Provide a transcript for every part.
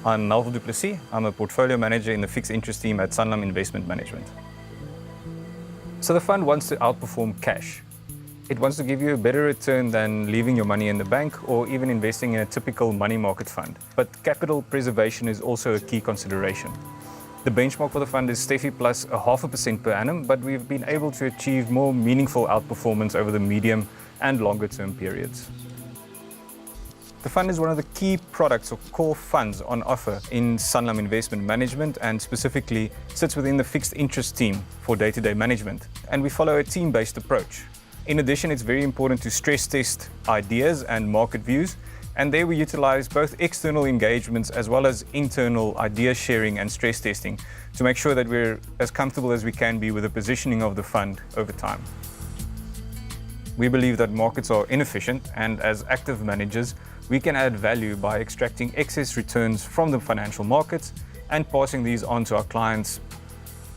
I'm Melville du Plessis. I'm a portfolio manager in the fixed interest team at Sanlam Investment Management. So the fund wants to outperform cash. It wants to give you a better return than leaving your money in the bank or even investing in a typical money market fund. But capital preservation is also a key consideration. The benchmark for the fund is STEFI plus 0.5% per annum, but we've been able to achieve more meaningful outperformance over the medium and longer term periods. The fund is one of the key products or core funds on offer in Sanlam Investment Management, and specifically sits within the fixed interest team for day-to-day management. And we follow a team-based approach. In addition, it's very important to stress test ideas and market views, and there we utilize both external engagements as well as internal idea sharing and stress testing to make sure that we're as comfortable as we can be with the positioning of the fund over time. We believe that markets are inefficient, and as active managers, we can add value by extracting excess returns from the financial markets and passing these on to our clients.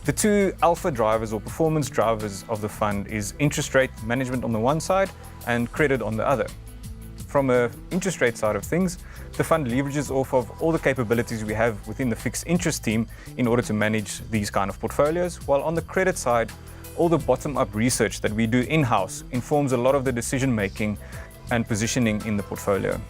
The two alpha drivers or performance drivers of the fund is interest rate management on the one side and credit on the other. From an interest rate side of things, the fund leverages off of all the capabilities we have within the fixed interest team in order to manage these kind of portfolios, while on the credit side, all the bottom-up research that we do in-house informs a lot of the decision-making and positioning in the portfolio.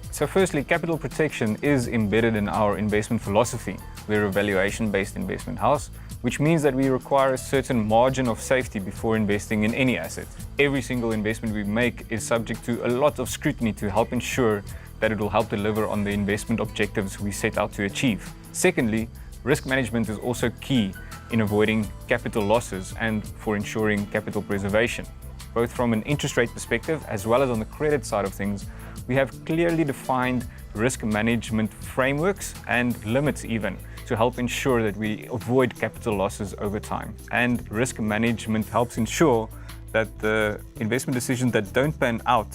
So firstly, capital protection is embedded in our investment philosophy. We're a valuation-based investment house, which means that we require a certain margin of safety before investing in any asset. Every single investment we make is subject to a lot of scrutiny to help ensure that it will help deliver on the investment objectives we set out to achieve. Secondly, risk management is also key in avoiding capital losses and for ensuring capital preservation. Both from an interest rate perspective as well as on the credit side of things, we have clearly defined risk management frameworks and limits even to help ensure that we avoid capital losses over time. And risk management helps ensure that the investment decisions that don't pan out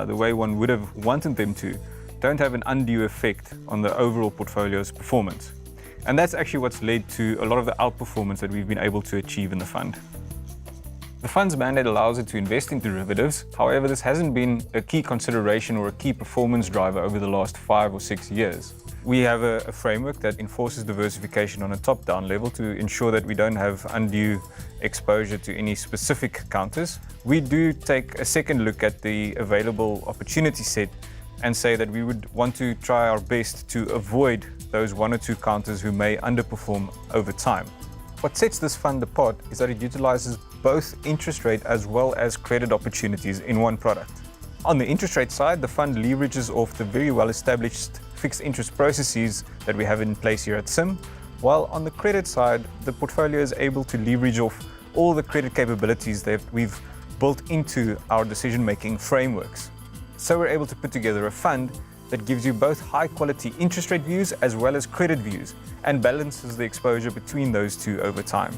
the way one would have wanted them to don't have an undue effect on the overall portfolio's performance. And that's actually what's led to a lot of the outperformance that we've been able to achieve in the fund. The fund's mandate allows it to invest in derivatives. However, this hasn't been a key consideration or a key performance driver over the last 5 or 6 years. We have a framework that enforces diversification on a top-down level to ensure that we don't have undue exposure to any specific counters. We do take a second look at the available opportunity set and say that we would want to try our best to avoid those 1 or 2 counters who may underperform over time. What sets this fund apart is that it utilizes both interest rate as well as credit opportunities in one product. On the interest rate side, the fund leverages off the very well-established fixed interest processes that we have in place here at SIM, while on the credit side, the portfolio is able to leverage off all the credit capabilities that we've built into our decision-making frameworks. So we're able to put together a fund that gives you both high-quality interest rate views as well as credit views and balances the exposure between those two over time.